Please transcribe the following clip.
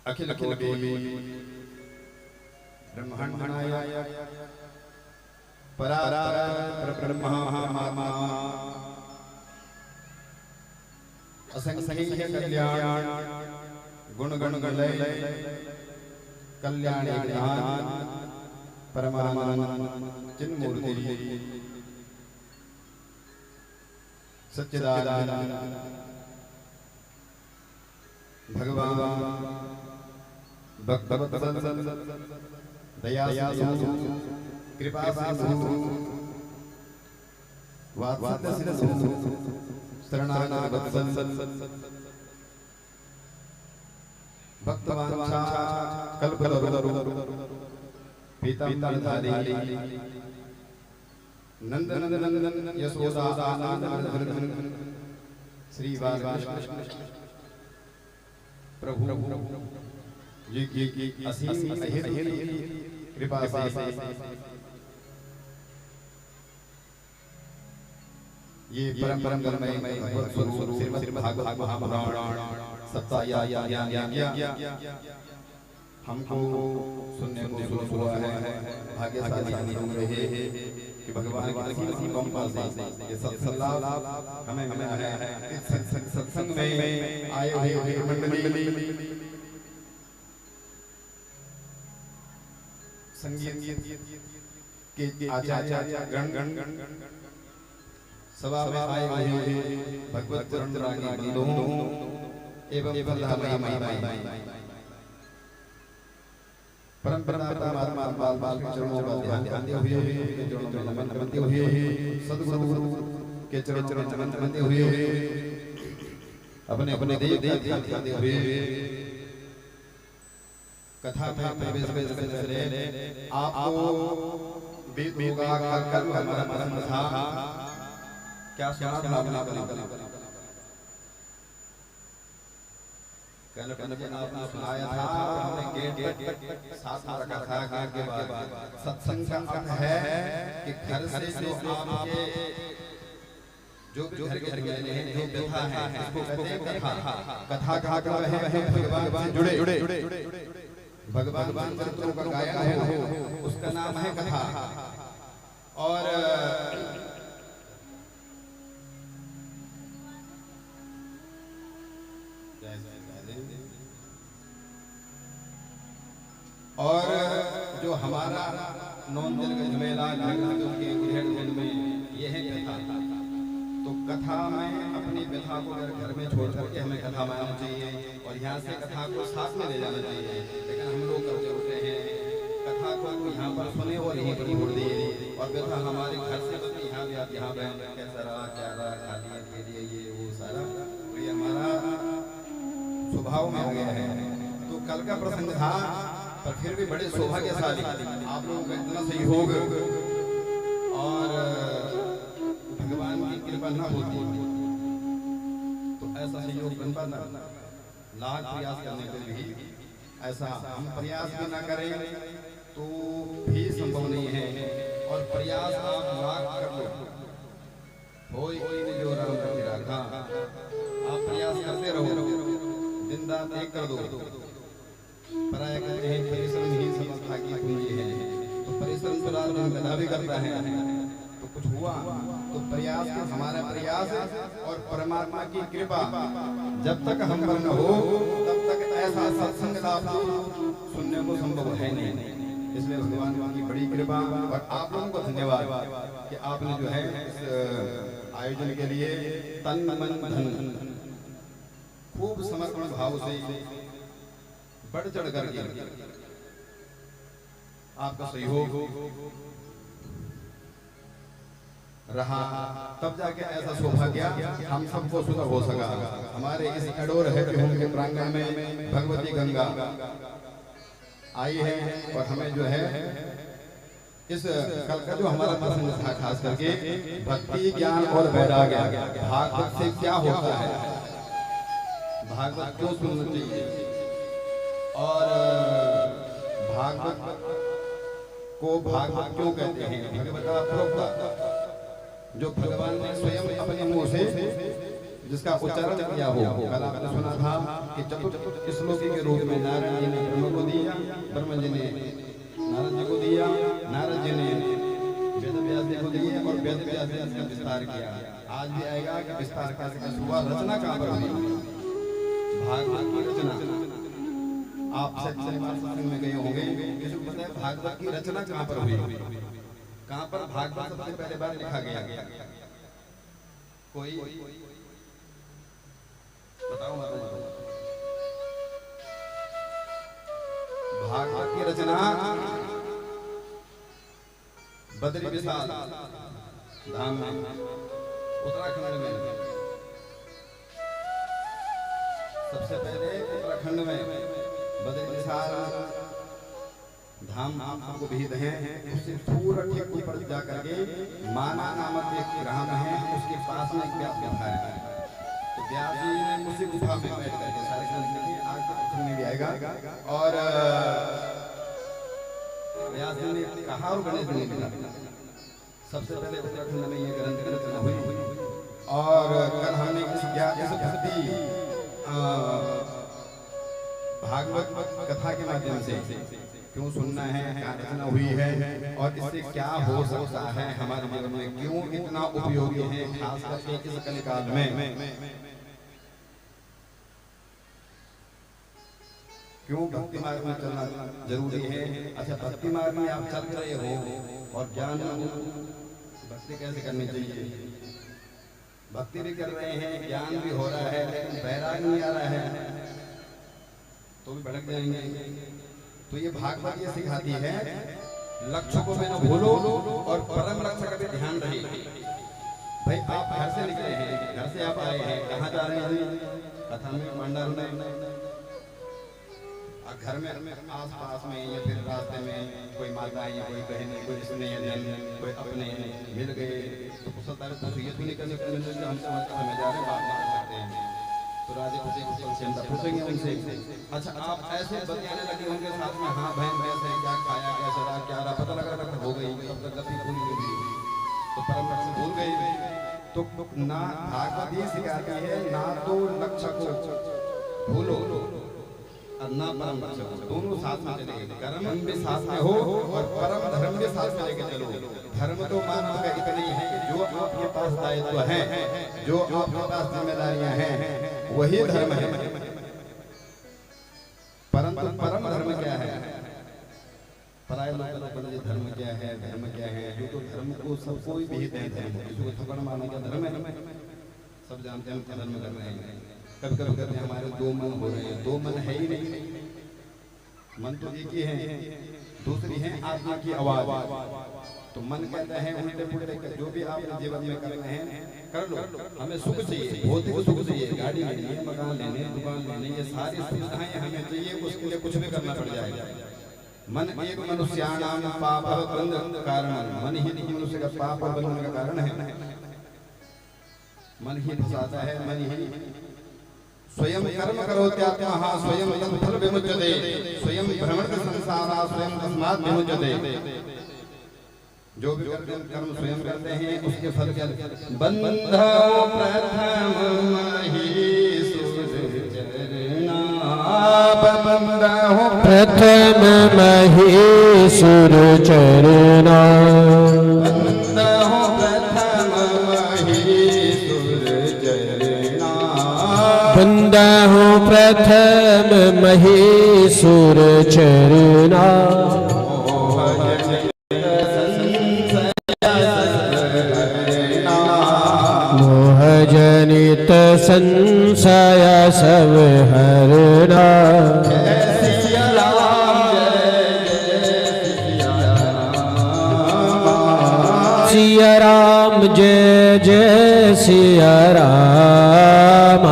अखिल कोटि ब्रह्मांड नायक परापर ब्रह्मा असंख्य कल्याण गुण गण गलय कल्याण ज्ञान परमानंद चिन्मूर्ति सच्चिदानंद भगवान भगवत्सल दया कृपा सिंधु वात्सल्य सिंधु शरणागत वत्सल भक्तवांछा कल्पतरु पीताम्बरधारी नंदन यशोदा आनंद श्री बालकृष्ण प्रभु जी की असीम अहिर कृपा से ये परम स्वरूप श्रीमद् भागवत महापुराण सप्ताह हमको सुनने को हुआ है। भाग्यशाली हम रहे कि भगवान की असीम कृपा से ये सत्संग हमें मिला है। सत्संग में आए हुए मंडली संगीत के आचार्य गण सभा में आए हुए भगवत रानी एवं परम परमात्मा बाल बाल के चरणों का ध्यान ध्यान हुए चरणों में नमन करते हुए सद्गुरु के चरणों में नमन करते हुए अपने अपने देव करते हुए कथा में प्रवेश करने आपको वेद का कर्म हमारा मन था क्या सुना आपने कल आपने सुनाया था हमने गेट साथ में रखा था। गेट के बाद सत्संग का अर्थ है कि घर से जो आपके जो घर के अंदर जो व्यथा है इसको कहते हैं कथा। कथा का है भगवान से जुड़े भगवान चरित्रों का गायन हो उसका नाम है कथा। और जो हमारा नौन दिल का झमेला के उधेड़ में ये है कथा। तो कथा में अपनी व्यथा को घर में छोड़ करके हमें कथा मानना चाहिए और यहाँ से कथा को साथ में ले जाना चाहिए। लेकिन हम लोग करते होते हैं कथा को यहाँ पर सुने और यहीं पर छोड़ दिए और व्यथा हमारे घर से बस यहाँ भी आप यहाँ कैसा रहा क्या रहा खाने के लिए ये वो सारा तो ये हमारा स्वभाव में हो गया है। तो कल का प्रसंग था पर फिर भी बड़े सौभाग्यशाली आप लोगों का इतना सहयोग और भगवान की कृपा न होती तो ऐसा सहयोग बन पाता। लाख प्रयास करने पर भी ऐसा हम प्रयास भी ना करें तो भी संभव नहीं है। और प्रयास आप लाख कर लो हो जो राम रखी रखा आप प्रयास करते रहो दिन रात एक कर दो। पराया कहते हैं परिश्रम ही समझता की पूंजी है। तो परिश्रम तो रात दिन गधा भी करता है तो कुछ हुआ तो प्रयास हमारा प्रयास और परमात्मा की कृपा जब तक हम पर न हो तब तक ऐसा सत्संग लाभ सुनने को संभव है नहीं। इसलिए भगवान की बड़ी कृपा और आप लोगों को धन्यवाद कि आपने जो है इस आयोजन के लिए तन मन धन खूब समर्पण भाव से बढ़ चढ़ करके आपका सहयोग रहा तब जाके ऐसा सौभाग्य हम सबको सुलभ हो सका। हमारे इस अडोर है के प्रांगण में भगवती गंगा आई है और हमें जो है इस कल का जो हमारा प्रसंग था खास करके भक्ति ज्ञान और वैराग्य भागवत से क्या होता है भागवत क्यों सुनना चाहिए और भागवत को भागवत क्यों कहते हैं। भगवता प्रोक्ता जो भगवान ने स्वयं अपने मुंह से जिसका उच्चारण किया हो। कल आपने सुना था कि चतुर्थ श्लोकी के रूप में नारायण जी ने ब्रह्म को दिया, ब्रह्म जी ने नारद जी को दिया, नारद जी ने वेद व्यास जी को दिया और वेद व्यास जी ने इसका विस्तार किया। आज भी आएगा कि विस्तार कैसे हुआ, रचना कहाँ पर हुई, भागवत की रचना। आप सत्संग में गए होंगे, किसी को पता है भागवत की रचना कहाँ पर हुई, कहाँ पर भागवत सबसे पहले बार लिखा गया, कोई बताओ माता। भागवत की रचना बद्री विशाल धाम में, उत्तराखंड में, सबसे पहले उत्तराखंड में बद्री विशाल धाम आपको विहित है। उससे पूरा ठीक ऊपर जा करके माना नामक एक ग्राम है, उसके पास में एक व्यास गुफा है। तो व्यास जी ने उसी गुफा में बैठ करके सारे ग्रंथ लिखे, आज के प्रसंग में भी आएगा। और व्यास जी ने कहा और गणेश जी ने लिखा। सबसे पहले उत्तराखंड में ये ग्रंथ की रचना हुई। और कल हमने भागवत कथा के माध्यम से क्यों सुनना है, क्या रचना हुई है और इससे क्या हो सकता है हमारे जीवन में, क्यों इतना उपयोगी है, खास करके इस कलिकाल में, क्यों भक्ति मार्ग में चलना जरूरी है। अच्छा, भक्ति मार्ग में आप चल रहे हो और ज्ञान भक्ति कैसे करनी चाहिए, भक्ति भी कर रहे हैं, ज्ञान भी हो रहा है, लेकिन वैराग नहीं आ रहा है तो भी भटक जाएंगे। तो ये भागवत ये सिखाती है, लक्ष्य को बिना भूलो और परम लक्ष्य का भी ध्यान रहे। भाई आप घर से निकले हैं, घर से आप आए हैं, कहाँ जा रहे हैं, कथा में मंडल में, घर में आस पास में या फिर रास्ते में कोई माता या कोई बहन, कोई स्नेह, कोई अपने मिल गए तो ये तो नहीं कर सकते हमें जा रहे हैं, बात नहीं कर सकते हैं तो राजे पूछेंगे उनसे। अच्छा, आप ऐसे बतियाने लगे होंगे साथ में, हाँ बहन भैंस है, क्या खाया, क्या चला, क्या रहा, पता लग रहा हो गई, तब तक गति भूल गई तो परम लक्ष्य भूल गई। तो ना भागवत ये सिखाती है, ना तो लक्ष्य को भूलो और ना परम लक्ष्य को, दोनों साथ में चलेंगे। कर्म भी साथ में हो और परम धर्म भी साथ में लेके चलो। धर्म तो मानव का इतना ही है कि जो आपके पास दायित्व है, जो आपके पास जिम्मेदारियां हैं, वही धर्म है। परंतु परम धर्म क्या है, पराये लोग धर्म क्या है, धर्म क्या है, जो तो धर्म को सबको ही विहित है। धर्म किसी को थप्पड़ मारने का धर्म है, सब जानते हैं धर्म कर रहे हैं। कभी कभी कहते हैं हमारे दो मन हो रहे हैं, दो मन है ही नहीं, मन तो एक ही है, दूसरी है आत्मा की आवाज। तो मन कहता है उल्टे पुल्टे, जो भी आप जीवन में कर रहे हैं कर लो, हमें सुख चाहिए, भौतिक सुख चाहिए, गाड़ी लेनी, मकान लेने, दुकान लेने, ये सारी सुविधाएं हमें चाहिए, उसके लिए कुछ भी करना पड़ जाएगा। मन एक मनुष्याणाम पाप बंध कारण, मन ही मनुष्य का पाप और बंधन का कारण है। मन ही फंसाता है, मन ही स्वयं कर्म करो त्यात्मः स्वयं तत्फल विमुच्यते, स्वयं भ्रमण संसारा स्वयं तस्मात् विमुच्यते। जो भी कर्म स्वयं करते हैं उसके फल क्या, बंध प्रथम महीसुर चरणा, बंध प्रथम महीसुर चरणा, बंध प्रथम महीसुर चरणा, बंदहु प्रथम महीसुर चरणा, जनित संशय सब हरना, सिया राम जय जय सिया राम।